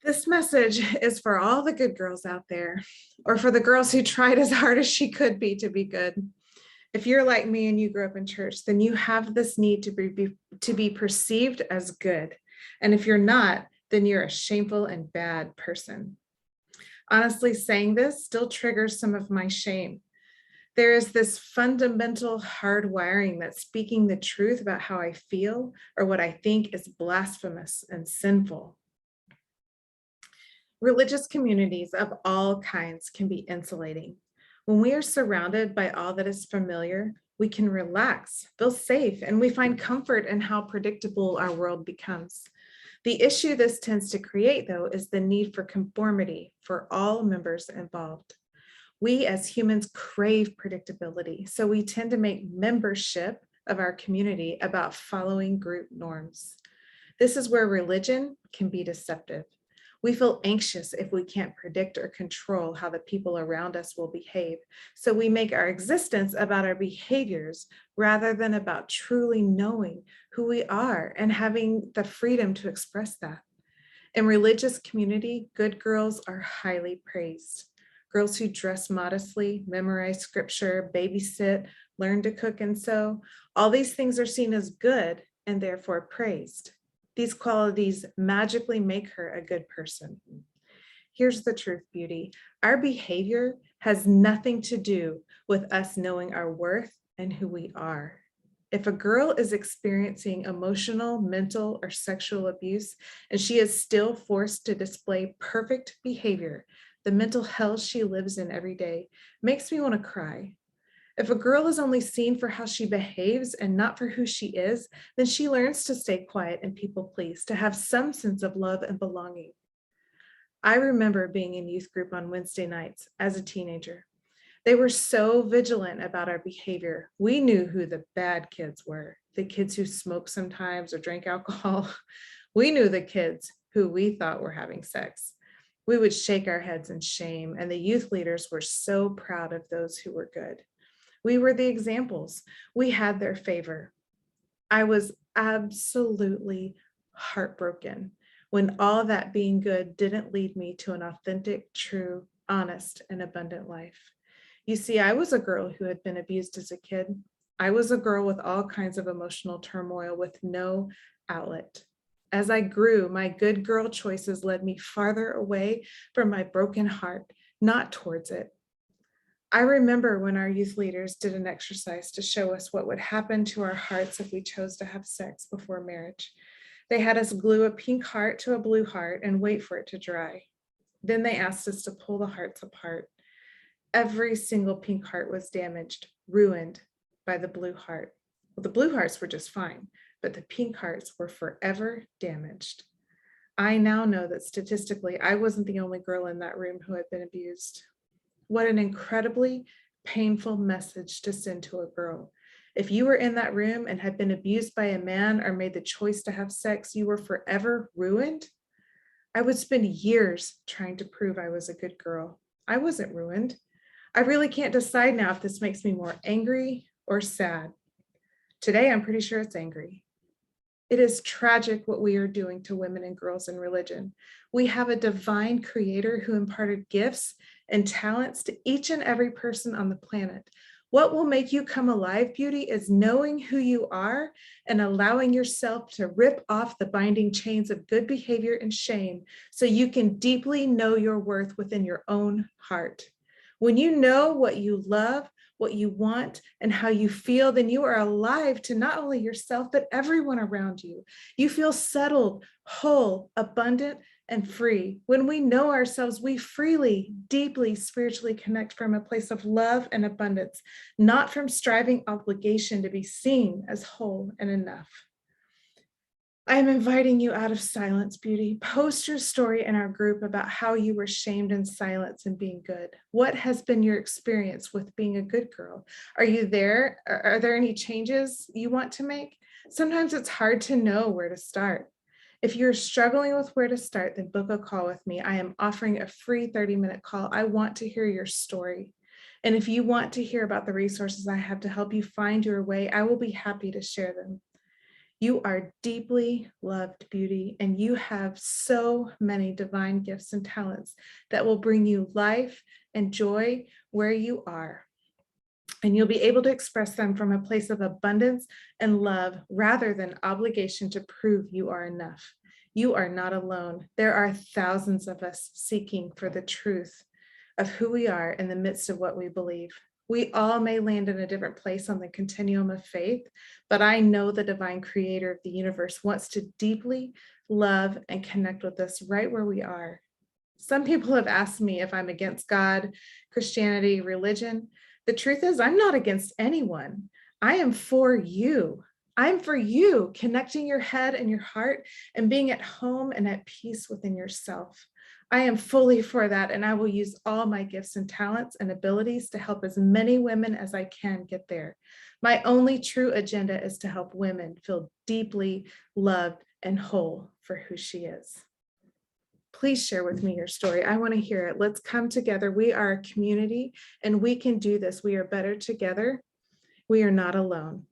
This message is for all the good girls out there, or for the girls who tried as hard as she could be to be good. If you're like me and you grew up in church, then you have this need to be perceived as good. And if you're not, then you're a shameful and bad person. Honestly, saying this still triggers some of my shame. There is this fundamental hardwiring that speaking the truth about how I feel or what I think is blasphemous and sinful. Religious communities of all kinds can be insulating. When we are surrounded by all that is familiar, we can relax, feel safe, and we find comfort in how predictable our world becomes. The issue this tends to create, though, is the need for conformity for all members involved. We as humans crave predictability, so we tend to make membership of our community about following group norms. This is where religion can be deceptive. We feel anxious if we can't predict or control how the people around us will behave. So we make our existence about our behaviors rather than about truly knowing who we are and having the freedom to express that. In religious community, good girls are highly praised. Girls who dress modestly, memorize scripture, babysit, learn to cook and sew, all these things are seen as good and therefore praised. These qualities magically make her a good person. Here's the truth, beauty. Our behavior has nothing to do with us knowing our worth and who we are. If a girl is experiencing emotional, mental, or sexual abuse, and she is still forced to display perfect behavior, the mental hell she lives in every day makes me want to cry. If a girl is only seen for how she behaves and not for who she is, then she learns to stay quiet and people please, to have some sense of love and belonging. I remember being in youth group on Wednesday nights as a teenager. They were so vigilant about our behavior. We knew who the bad kids were, the kids who smoked sometimes or drank alcohol. We knew the kids who we thought were having sex. We would shake our heads in shame, and the youth leaders were so proud of those who were good. We were the examples. We had their favor. I was absolutely heartbroken when all that being good didn't lead me to an authentic, true, honest, and abundant life. You see, I was a girl who had been abused as a kid. I was a girl with all kinds of emotional turmoil with no outlet. As I grew, my good girl choices led me farther away from my broken heart, not towards it. I remember when our youth leaders did an exercise to show us what would happen to our hearts if we chose to have sex before marriage. They had us glue a pink heart to a blue heart and wait for it to dry. Then they asked us to pull the hearts apart. Every single pink heart was damaged, ruined by the blue heart. Well, the blue hearts were just fine, but the pink hearts were forever damaged. I now know that statistically, I wasn't the only girl in that room who had been abused. What an incredibly painful message to send to a girl. If you were in that room and had been abused by a man or made the choice to have sex, you were forever ruined. I would spend years trying to prove I was a good girl. I wasn't ruined. I really can't decide now if this makes me more angry or sad. Today, I'm pretty sure it's angry. It is tragic what we are doing to women and girls in religion. We have a divine creator who imparted gifts and talents to each and every person on the planet. What will make you come alive, beauty, is knowing who you are and allowing yourself to rip off the binding chains of good behavior and shame so you can deeply know your worth within your own heart. When you know what you love, what you want, and how you feel, then you are alive to not only yourself, but everyone around you. You feel settled, whole, abundant, and free. When we know ourselves, we freely, deeply, spiritually connect from a place of love and abundance, not from striving obligation to be seen as whole and enough. I am inviting you out of silence, beauty. Post your story in our group about how you were shamed in silence and being good. What has been your experience with being a good girl? Are you there? Are there any changes you want to make? Sometimes it's hard to know where to start. If you're struggling with where to start, then book a call with me. I am offering a free 30-minute call. I want to hear your story. And if you want to hear about the resources I have to help you find your way, I will be happy to share them. You are deeply loved, beauty, and you have so many divine gifts and talents that will bring you life and joy where you are. And you'll be able to express them from a place of abundance and love rather than obligation to prove you are enough. You are not alone. There are thousands of us seeking for the truth of who we are in the midst of what we believe. We all may land in a different place on the continuum of faith, but I know the divine creator of the universe wants to deeply love and connect with us right where we are. Some people have asked me if I'm against God, Christianity, religion. The truth is, I'm not against anyone. I am for you. I'm for you, connecting your head and your heart and being at home and at peace within yourself. I am fully for that, and I will use all my gifts and talents and abilities to help as many women as I can get there. My only true agenda is to help women feel deeply loved and whole for who she is. Please share with me your story. I want to hear it. Let's come together. We are a community and we can do this. We are better together. We are not alone.